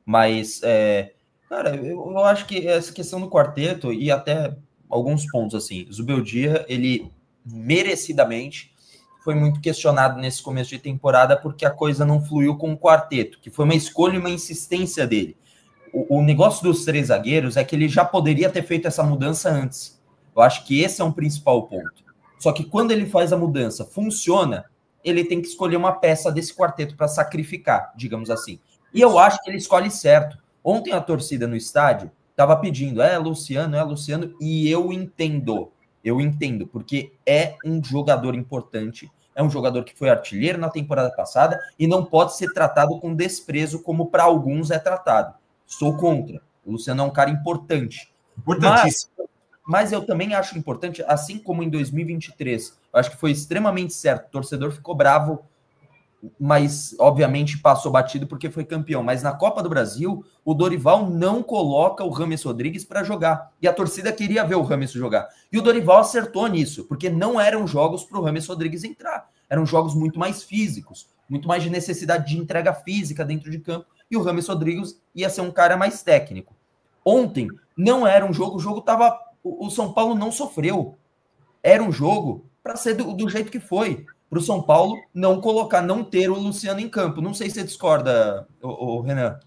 Mas, cara, eu acho que essa questão do quarteto e até alguns pontos, assim, Zubeldia, ele merecidamente foi muito questionado nesse começo de temporada porque a coisa não fluiu com o quarteto, que foi uma escolha e uma insistência dele. O negócio dos três zagueiros é que ele já poderia ter feito essa mudança antes. Eu acho que esse é um principal ponto. Só que quando ele faz a mudança, funciona, ele tem que escolher uma peça desse quarteto para sacrificar, digamos assim. E eu acho que ele escolhe certo. Ontem a torcida no estádio estava pedindo, Luciano, e eu entendo, porque é um jogador importante, é um jogador que foi artilheiro na temporada passada e não pode ser tratado com desprezo como para alguns é tratado. Sou contra. O Luciano é um cara importante. Importantíssimo. Mas eu também acho importante, assim como em 2023, eu acho que foi extremamente certo. O torcedor ficou bravo, mas obviamente passou batido porque foi campeão. Mas na Copa do Brasil, o Dorival não coloca o James Rodrigues para jogar. E a torcida queria ver o James jogar. E o Dorival acertou nisso, porque não eram jogos para o James Rodrigues entrar. Eram jogos muito mais físicos, muito mais de necessidade de entrega física dentro de campo. E o James Rodrigues ia ser um cara mais técnico. Ontem não era um jogo, o jogo tava. O São Paulo não sofreu. Era um jogo para ser do jeito que foi. Para o São Paulo não colocar, não ter o Luciano em campo. Não sei se você discorda, o Renan.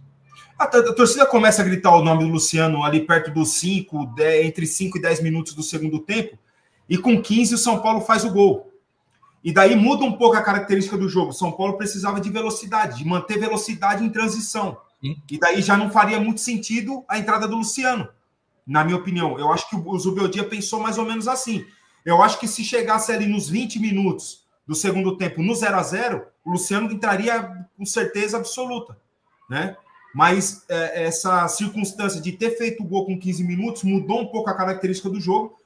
A torcida começa a gritar o nome do Luciano ali perto dos entre 5 e 10 minutos do segundo tempo, e com 15 o São Paulo faz o gol. E daí muda um pouco a característica do jogo. O São Paulo precisava de velocidade, de manter velocidade em transição. Sim. E daí já não faria muito sentido a entrada do Luciano, na minha opinião. Eu acho que o Zubeldia pensou mais ou menos assim. Eu acho que se chegasse ali nos 20 minutos do segundo tempo, no 0-0, o Luciano entraria com certeza absoluta, né? Mas essa circunstância de ter feito o gol com 15 minutos mudou um pouco a característica do jogo.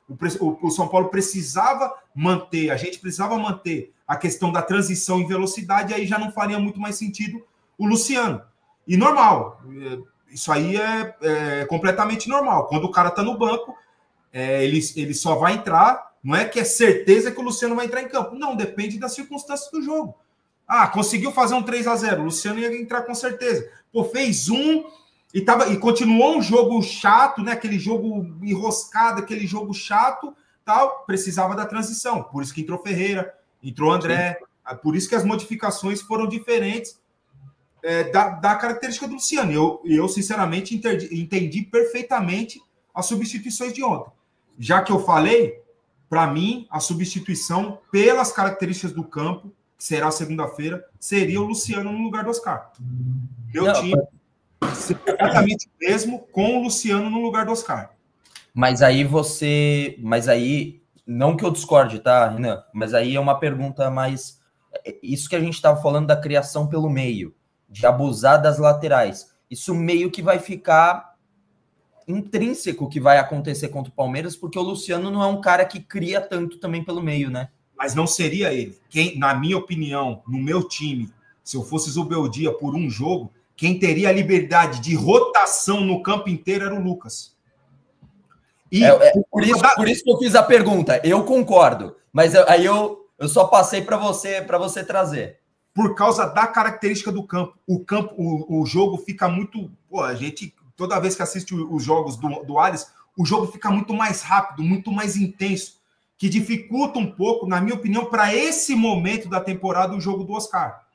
O São Paulo precisava manter, a gente precisava manter a questão da transição em velocidade, aí já não faria muito mais sentido o Luciano. E normal, isso aí é completamente normal. Quando o cara tá no banco, ele só vai entrar, não é que é certeza que o Luciano vai entrar em campo. Não, depende das circunstâncias do jogo. Ah, conseguiu fazer um 3-0, o Luciano ia entrar com certeza. Pô, fez um e continuou um jogo chato, né? Aquele jogo enroscado, aquele jogo chato, tal. Precisava da transição. Por isso que entrou Ferreira, entrou André. Sim. Por isso que as modificações foram diferentes da característica do Luciano. Eu sinceramente, entendi perfeitamente as substituições de ontem. Já que eu falei, para mim, a substituição, pelas características do campo, que será segunda-feira, seria o Luciano no lugar do Oscar. Meu time exatamente mesmo com o Luciano no lugar do Oscar. Mas aí não que eu discorde, tá, Renan? Mas aí é uma pergunta mais... Isso que a gente estava falando da criação pelo meio, de abusar das laterais. Isso meio que vai ficar intrínseco que vai acontecer contra o Palmeiras, porque o Luciano não é um cara que cria tanto também pelo meio, né? Mas não seria ele. Quem, na minha opinião, no meu time, se eu fosse Zubeldia por um jogo, quem teria a liberdade de rotação no campo inteiro era o Lucas. E por isso que eu fiz a pergunta. Eu concordo, mas aí eu só passei para você trazer. Por causa da característica do campo. O jogo fica muito... Pô, a gente, toda vez que assiste os jogos do Alisson, o jogo fica muito mais rápido, muito mais intenso, que dificulta um pouco, na minha opinião, para esse momento da temporada, o jogo do Oscar.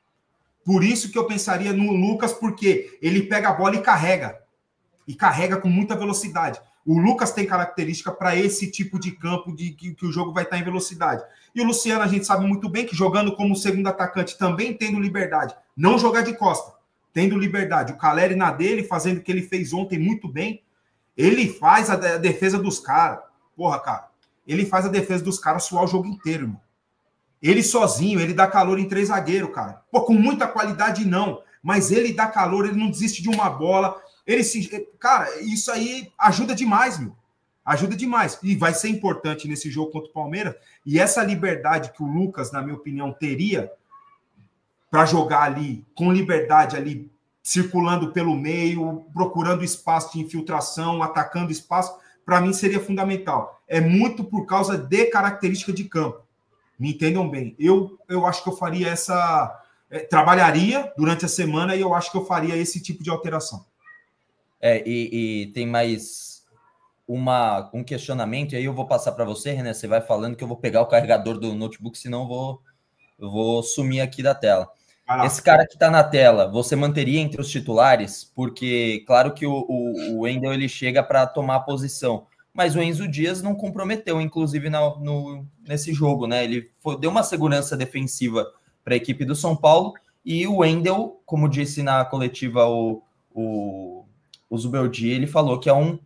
Por isso que eu pensaria no Lucas, porque ele pega a bola e carrega com muita velocidade. O Lucas tem característica para esse tipo de campo que o jogo vai estar em velocidade. E o Luciano, a gente sabe muito bem que jogando como segundo atacante, também tendo liberdade, não jogar de costa, tendo liberdade. O Caleri na dele, fazendo o que ele fez ontem muito bem, ele faz a defesa dos caras. Porra, cara. Ele faz a defesa dos caras suar o jogo inteiro, irmão. Ele sozinho, ele dá calor em 3 zagueiros, cara. Pô, com muita qualidade, não. Mas ele dá calor, ele não desiste de uma bola. Cara, isso aí ajuda demais, meu. Ajuda demais. E vai ser importante nesse jogo contra o Palmeiras. E essa liberdade que o Lucas, na minha opinião, teria para jogar ali, com liberdade ali, circulando pelo meio, procurando espaço de infiltração, atacando espaço, para mim seria fundamental. É muito por causa de característica de campo. Me entendam bem. Eu acho que eu faria trabalharia durante a semana e eu acho que eu faria esse tipo de alteração. E tem mais um questionamento, e aí eu vou passar para você, René, você vai falando que eu vou pegar o carregador do notebook, senão eu vou sumir aqui da tela. Esse cara que está na tela, você manteria entre os titulares? Porque, claro que o Wendel ele chega para tomar a posição, mas o Enzo Dias não comprometeu, inclusive nesse jogo, né? Ele deu uma segurança defensiva para a equipe do São Paulo, e o Wendel, como disse na coletiva o Zubeldia, ele falou que é um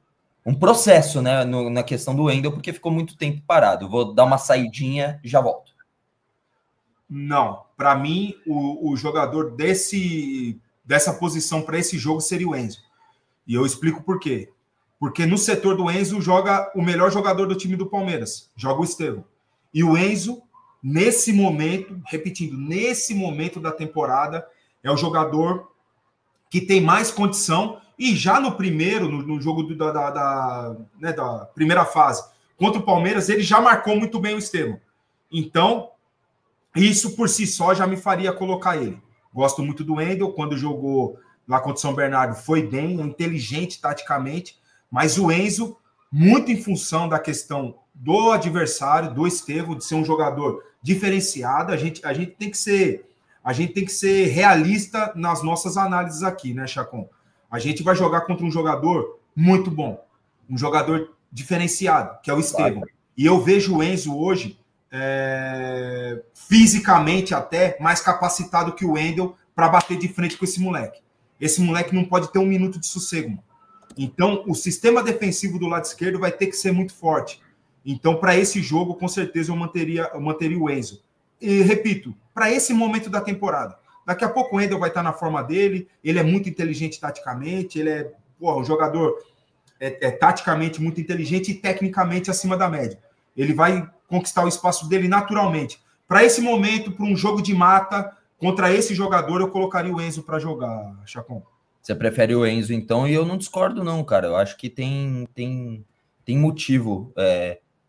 processo, né, na questão do Wendel, porque ficou muito tempo parado. Vou dar uma saidinha e já volto. Não, para mim, o jogador dessa posição para esse jogo seria o Enzo. E eu explico por quê. Porque no setor do Enzo joga o melhor jogador do time do Palmeiras, joga o Estevão. E o Enzo, nesse momento, repetindo, nesse momento da temporada, é o jogador que tem mais condição. E já no primeiro, no jogo da primeira fase, contra o Palmeiras, ele já marcou muito bem o Estevão. Então, isso por si só já me faria colocar ele. Gosto muito do Wendel, quando jogou lá contra o São Bernardo foi bem, é inteligente taticamente, mas o Enzo, muito em função da questão do adversário, do Estevão, de ser um jogador diferenciado, a gente tem que ser realista nas nossas análises aqui, né, Chacon? A gente vai jogar contra um jogador muito bom, um jogador diferenciado, que é o Estevão. Claro. E eu vejo o Enzo hoje fisicamente até mais capacitado que o Wendel para bater de frente com esse moleque. Esse moleque não pode ter um minuto de sossego. Mano. Então, o sistema defensivo do lado esquerdo vai ter que ser muito forte. Então, para esse jogo, com certeza, eu manteria o Enzo. E, repito, para esse momento da temporada. Daqui a pouco o Wendel vai estar na forma dele, ele é muito inteligente taticamente, ele é um jogador taticamente muito inteligente e tecnicamente acima da média. Ele vai conquistar o espaço dele naturalmente. Para esse momento, para um jogo de mata, contra esse jogador, eu colocaria o Enzo para jogar, Chacon. Você prefere o Enzo, então, e eu não discordo, não, cara. Eu acho que tem motivo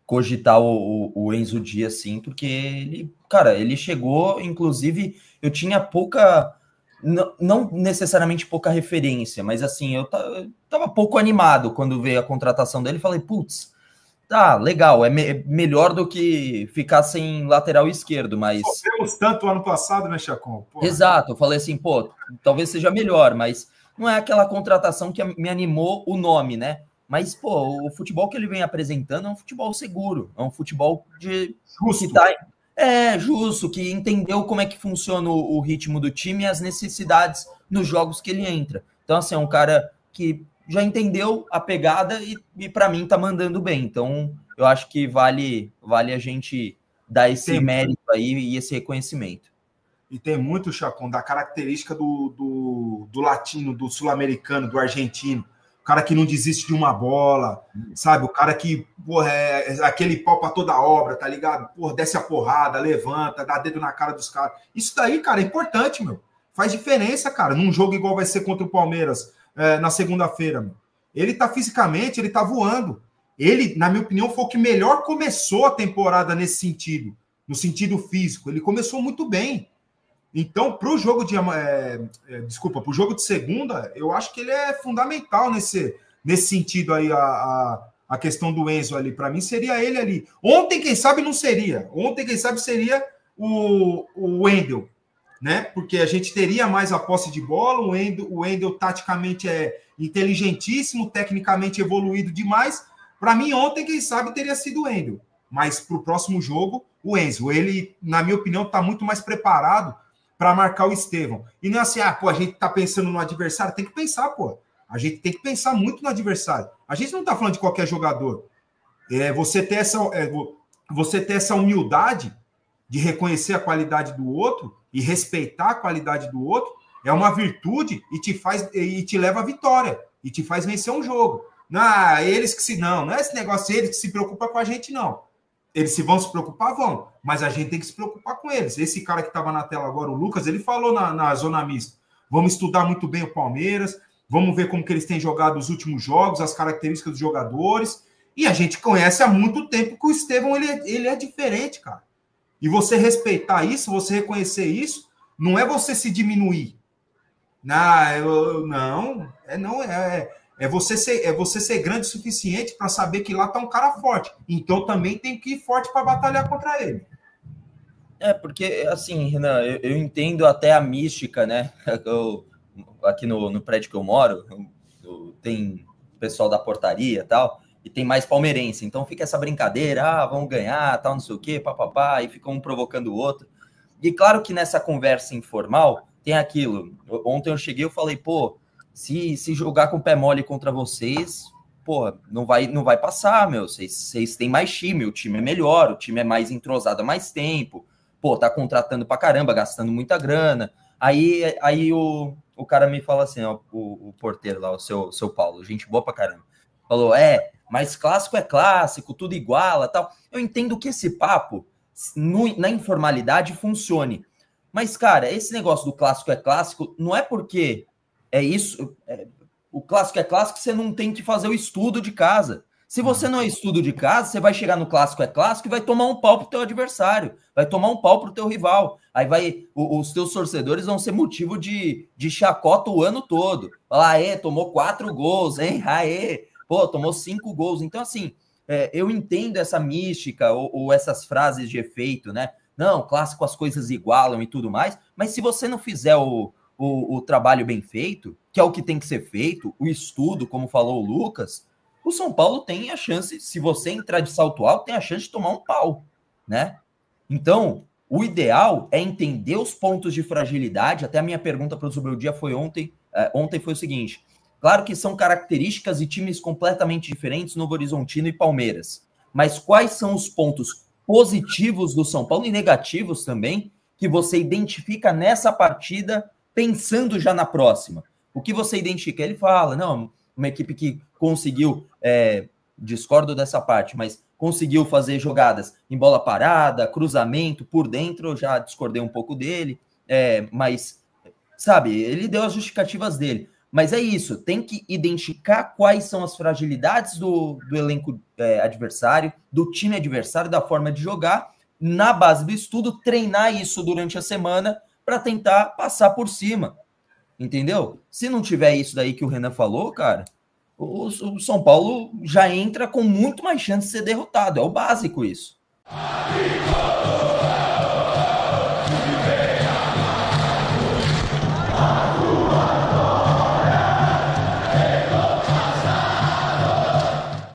cogitar o Enzo Dias, sim, porque ele chegou, inclusive, eu tinha pouca, não necessariamente pouca referência, mas assim, eu tava pouco animado quando veio a contratação dele, falei, putz, tá, legal, é melhor do que ficar sem lateral esquerdo, mas... Sofremos tanto ano passado, né, Chacon? Exato, eu falei assim, talvez seja melhor, mas não é aquela contratação que me animou o nome, né? Mas, o futebol que ele vem apresentando é um futebol seguro, é um futebol justo. Que tá, justo, que entendeu como é que funciona o ritmo do time e as necessidades nos jogos que ele entra. Então, assim, é um cara que já entendeu a pegada e para mim tá mandando bem. Então, eu acho que vale a gente dar esse mérito aí e esse reconhecimento. E tem muito, Chacon, da característica do latino, do sul-americano, do argentino. O cara que não desiste de uma bola, sabe? O cara que, é aquele pau pra toda obra, tá ligado? Desce a porrada, levanta, dá dedo na cara dos caras. Isso daí, cara, é importante, meu. Faz diferença, cara, num jogo igual vai ser contra o Palmeiras na segunda-feira, meu. Ele tá fisicamente, ele tá voando. Ele, na minha opinião, foi o que melhor começou a temporada nesse sentido, no sentido físico. Ele começou muito bem. Então, para o jogo pro jogo de segunda, eu acho que ele é fundamental nesse sentido aí, a questão do Enzo ali. Para mim, seria ele ali. Ontem, quem sabe, não seria. Ontem, quem sabe, seria o Wendel, né? Porque a gente teria mais a posse de bola. O Wendel taticamente é inteligentíssimo, tecnicamente evoluído demais. Para mim, ontem, quem sabe, teria sido o Wendel. Mas para o próximo jogo, o Enzo. Ele, na minha opinião, está muito mais preparado para marcar o Estevão. E não é assim, a gente tá pensando no adversário, tem que pensar, A gente tem que pensar muito no adversário. A gente não tá falando de qualquer jogador. Você ter essa humildade de reconhecer a qualidade do outro e respeitar a qualidade do outro é uma virtude e te leva à vitória e te faz vencer um jogo. Não é esse negócio, eles que se preocupam com a gente, não. Eles vão se preocupar, vão, mas a gente tem que se preocupar com eles. Esse cara que estava na tela agora, o Lucas, ele falou na zona mista, vamos estudar muito bem o Palmeiras, vamos ver como que eles têm jogado os últimos jogos, as características dos jogadores, e a gente conhece há muito tempo que o Estevão, ele é diferente, cara. E você respeitar isso, você reconhecer isso, não é você se diminuir. É você ser grande o suficiente para saber que lá tá um cara forte. Então também tem que ir forte para batalhar contra ele. Porque, assim, Renan, eu entendo até a mística, né? Aqui no prédio que eu moro, tem pessoal da portaria e tal, e tem mais palmeirense. Então fica essa brincadeira, vamos ganhar, tal, não sei o quê, papapá, e fica um provocando o outro. E claro que nessa conversa informal tem aquilo. Ontem eu cheguei e falei, pô, se jogar com o pé mole contra vocês, pô, não vai passar, meu. Vocês têm mais time, o time é melhor, o time é mais entrosado há mais tempo. Pô, tá contratando pra caramba, gastando muita grana. Aí o cara me fala assim, ó, o porteiro lá, o seu Paulo, gente boa pra caramba. Falou, mas clássico é clássico, tudo iguala, tal. Eu entendo que esse papo, na informalidade, funcione. Mas, cara, esse negócio do clássico é clássico, não é porque é isso... o clássico é clássico, você não tem que fazer o estudo de casa. Se você não é estudo de casa, você vai chegar no clássico é clássico e vai tomar um pau pro teu adversário, vai tomar um pau pro teu rival. Aí os teus torcedores vão ser motivo de chacota o ano todo. Falar, tomou 4 gols, hein? Pô, tomou 5 gols. Então, assim, eu entendo essa mística ou essas frases de efeito, né? Não, clássico as coisas igualam e tudo mais, mas se você não fizer o trabalho bem feito, que é o que tem que ser feito, o estudo, como falou o Lucas, o São Paulo tem a chance, se você entrar de salto alto, tem a chance de tomar um pau, né? Então, o ideal é entender os pontos de fragilidade. Até a minha pergunta para o Zubeldia foi ontem foi o seguinte: claro que são características e times completamente diferentes, Novo Horizontino e Palmeiras, mas quais são os pontos positivos do São Paulo e negativos também, que você identifica nessa partida, pensando já na próxima? O que você identifica? Ele fala, não, uma equipe que conseguiu, discordo dessa parte, mas conseguiu fazer jogadas em bola parada, cruzamento, por dentro, eu já discordei um pouco dele, mas, sabe, ele deu as justificativas dele. Mas é isso, tem que identificar quais são as fragilidades do elenco adversário, do time adversário, da forma de jogar, na base do estudo, treinar isso durante a semana para tentar passar por cima. Entendeu? Se não tiver isso daí que o Renan falou, cara, o São Paulo já entra com muito mais chance de ser derrotado. É o básico isso.